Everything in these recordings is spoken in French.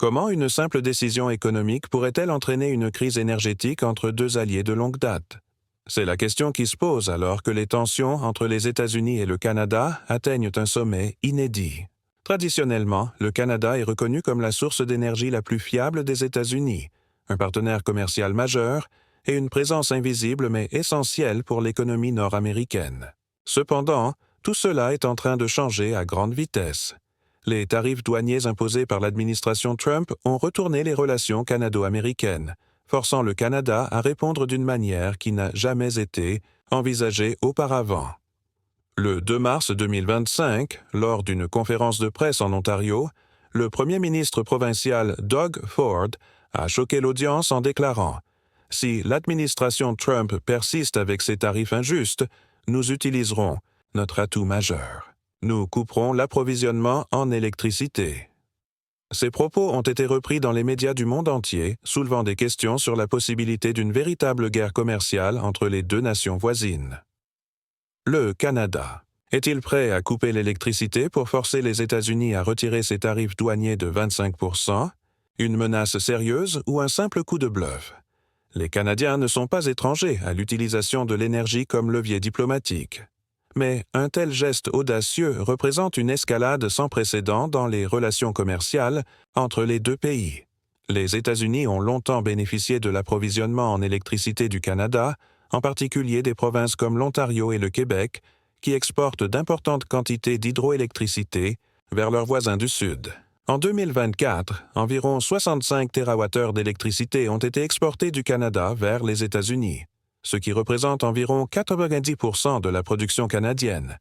Comment une simple décision économique pourrait-elle entraîner une crise énergétique entre deux alliés de longue date? C'est la question qui se pose alors que les tensions entre les États-Unis et le Canada atteignent un sommet inédit. Traditionnellement, le Canada est reconnu comme la source d'énergie la plus fiable des États-Unis, un partenaire commercial majeur et une présence invisible mais essentielle pour l'économie nord-américaine. Cependant, tout cela est en train de changer à grande vitesse. Les tarifs douaniers imposés par l'administration Trump ont retourné les relations canado-américaines, forçant le Canada à répondre d'une manière qui n'a jamais été envisagée auparavant. Le 2 mars 2025, lors d'une conférence de presse en Ontario, le premier ministre provincial Doug Ford a choqué l'audience en déclarant « Si l'administration Trump persiste avec ses tarifs injustes, nous utiliserons notre atout majeur. Nous couperons l'approvisionnement en électricité. » Ces propos ont été repris dans les médias du monde entier, soulevant des questions sur la possibilité d'une véritable guerre commerciale entre les deux nations voisines. Le Canada. Est-il prêt à couper l'électricité pour forcer les États-Unis à retirer ses tarifs douaniers de 25%? Une menace sérieuse ou un simple coup de bluff? Les Canadiens ne sont pas étrangers à l'utilisation de l'énergie comme levier diplomatique. Mais un tel geste audacieux représente une escalade sans précédent dans les relations commerciales entre les deux pays. Les États-Unis ont longtemps bénéficié de l'approvisionnement en électricité du Canada, en particulier des provinces comme l'Ontario et le Québec, qui exportent d'importantes quantités d'hydroélectricité vers leurs voisins du Sud. En 2024, environ 65 TWh d'électricité ont été exportés du Canada vers les États-Unis, ce qui représente environ 90% de la production canadienne.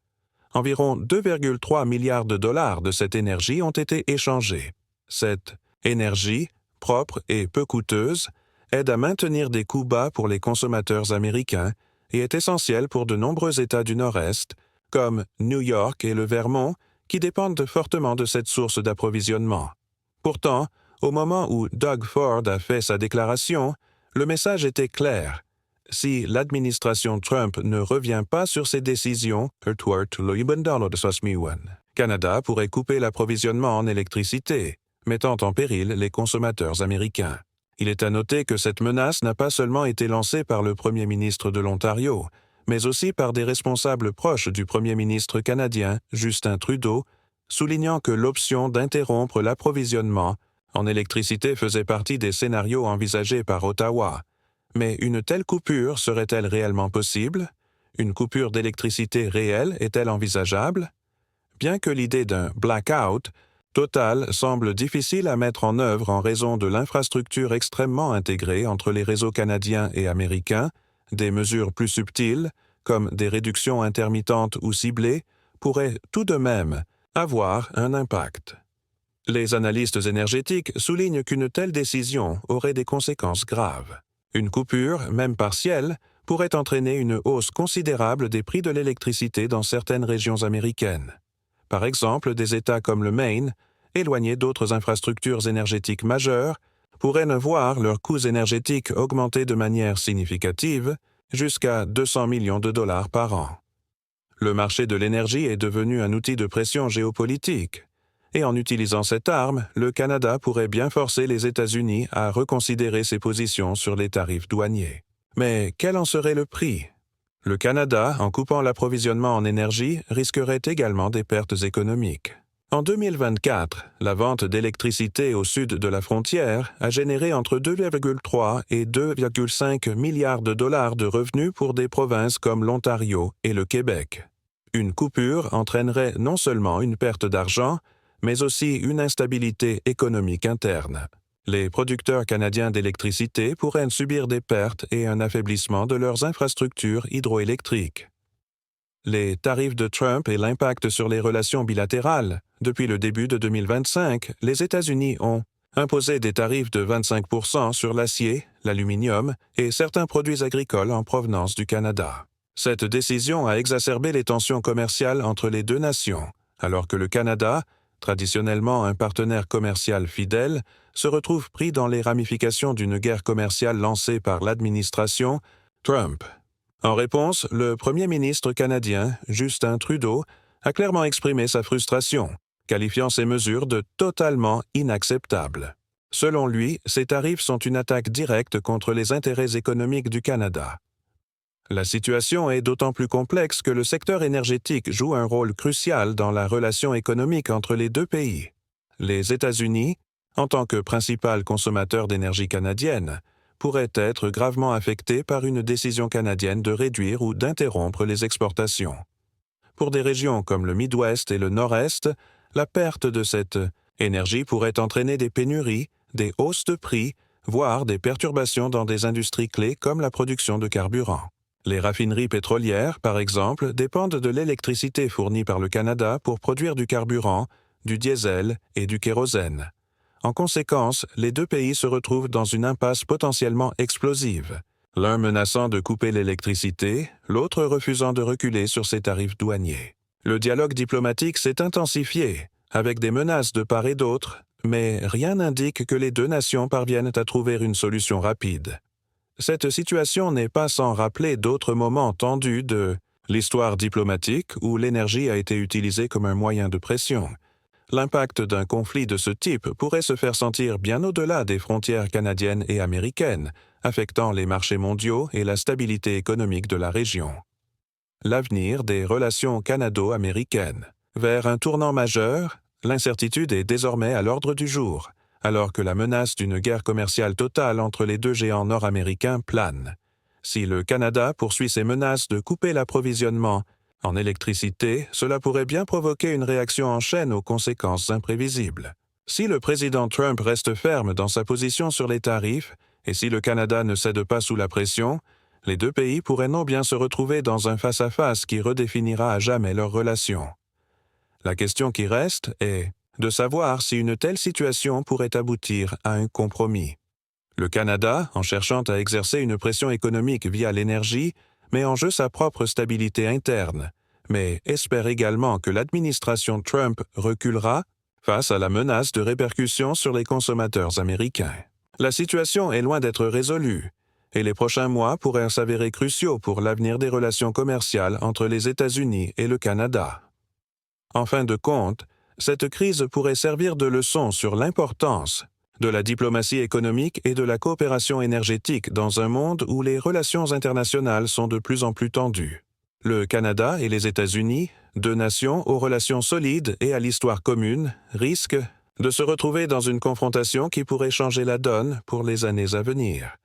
Environ 2,3 milliards de dollars de cette énergie ont été échangés. Cette énergie, propre et peu coûteuse, aide à maintenir des coûts bas pour les consommateurs américains et est essentielle pour de nombreux États du Nord-Est, comme New York et le Vermont, qui dépendent fortement de cette source d'approvisionnement. Pourtant, au moment où Doug Ford a fait sa déclaration, le message était clair. Si l'administration Trump ne revient pas sur ses décisions, Canada pourrait couper l'approvisionnement en électricité, mettant en péril les consommateurs américains. Il est à noter que cette menace n'a pas seulement été lancée par le premier ministre de l'Ontario, mais aussi par des responsables proches du premier ministre canadien, Justin Trudeau, soulignant que l'option d'interrompre l'approvisionnement en électricité faisait partie des scénarios envisagés par Ottawa. Mais une telle coupure serait-elle réellement possible? Une coupure d'électricité réelle est-elle envisageable? Bien que l'idée d'un « blackout » total semble difficile à mettre en œuvre en raison de l'infrastructure extrêmement intégrée entre les réseaux canadiens et américains, des mesures plus subtiles, comme des réductions intermittentes ou ciblées, pourraient tout de même avoir un impact. Les analystes énergétiques soulignent qu'une telle décision aurait des conséquences graves. Une coupure, même partielle, pourrait entraîner une hausse considérable des prix de l'électricité dans certaines régions américaines. Par exemple, des États comme le Maine, éloignés d'autres infrastructures énergétiques majeures, pourraient ne voir leurs coûts énergétiques augmenter de manière significative, jusqu'à 200 millions de dollars par an. Le marché de l'énergie est devenu un outil de pression géopolitique, et en utilisant cette arme, le Canada pourrait bien forcer les États-Unis à reconsidérer ses positions sur les tarifs douaniers. Mais quel en serait le prix? Le Canada, en coupant l'approvisionnement en énergie, risquerait également des pertes économiques. En 2024, la vente d'électricité au sud de la frontière a généré entre 2,3 et 2,5 milliards de dollars de revenus pour des provinces comme l'Ontario et le Québec. Une coupure entraînerait non seulement une perte d'argent, mais aussi une instabilité économique interne. Les producteurs canadiens d'électricité pourraient subir des pertes et un affaiblissement de leurs infrastructures hydroélectriques. Les tarifs de Trump et l'impact sur les relations bilatérales. Depuis le début de 2025, les États-Unis ont imposé des tarifs de 25% sur l'acier, l'aluminium et certains produits agricoles en provenance du Canada. Cette décision a exacerbé les tensions commerciales entre les deux nations, alors que le Canada, traditionnellement un partenaire commercial fidèle, se retrouve pris dans les ramifications d'une guerre commerciale lancée par l'administration Trump. En réponse, le premier ministre canadien, Justin Trudeau, a clairement exprimé sa frustration, qualifiant ces mesures de totalement inacceptables. Selon lui, ces tarifs sont une attaque directe contre les intérêts économiques du Canada. La situation est d'autant plus complexe que le secteur énergétique joue un rôle crucial dans la relation économique entre les deux pays. Les États-Unis, en tant que principal consommateur d'énergie canadienne, pourraient être gravement affectés par une décision canadienne de réduire ou d'interrompre les exportations. Pour des régions comme le Midwest et le Nord-Est, la perte de cette énergie pourrait entraîner des pénuries, des hausses de prix, voire des perturbations dans des industries clés comme la production de carburant. Les raffineries pétrolières, par exemple, dépendent de l'électricité fournie par le Canada pour produire du carburant, du diesel et du kérosène. En conséquence, les deux pays se retrouvent dans une impasse potentiellement explosive, l'un menaçant de couper l'électricité, l'autre refusant de reculer sur ses tarifs douaniers. Le dialogue diplomatique s'est intensifié, avec des menaces de part et d'autre, mais rien n'indique que les deux nations parviennent à trouver une solution rapide. Cette situation n'est pas sans rappeler d'autres moments tendus de l'histoire diplomatique où l'énergie a été utilisée comme un moyen de pression. L'impact d'un conflit de ce type pourrait se faire sentir bien au-delà des frontières canadiennes et américaines, affectant les marchés mondiaux et la stabilité économique de la région. L'avenir des relations canado-américaines. Vers un tournant majeur, l'incertitude est désormais à l'ordre du jour, alors que la menace d'une guerre commerciale totale entre les deux géants nord-américains plane. Si le Canada poursuit ses menaces de couper l'approvisionnement en électricité, cela pourrait bien provoquer une réaction en chaîne aux conséquences imprévisibles. Si le président Trump reste ferme dans sa position sur les tarifs, et si le Canada ne cède pas sous la pression, les deux pays pourraient non bien se retrouver dans un face-à-face qui redéfinira à jamais leurs relations. La question qui reste est de savoir si une telle situation pourrait aboutir à un compromis. Le Canada, en cherchant à exercer une pression économique via l'énergie, met en jeu sa propre stabilité interne, mais espère également que l'administration Trump reculera face à la menace de répercussions sur les consommateurs américains. La situation est loin d'être résolue, et les prochains mois pourraient s'avérer cruciaux pour l'avenir des relations commerciales entre les États-Unis et le Canada. En fin de compte, cette crise pourrait servir de leçon sur l'importance de la diplomatie économique et de la coopération énergétique dans un monde où les relations internationales sont de plus en plus tendues. Le Canada et les États-Unis, deux nations aux relations solides et à l'histoire commune, risquent de se retrouver dans une confrontation qui pourrait changer la donne pour les années à venir.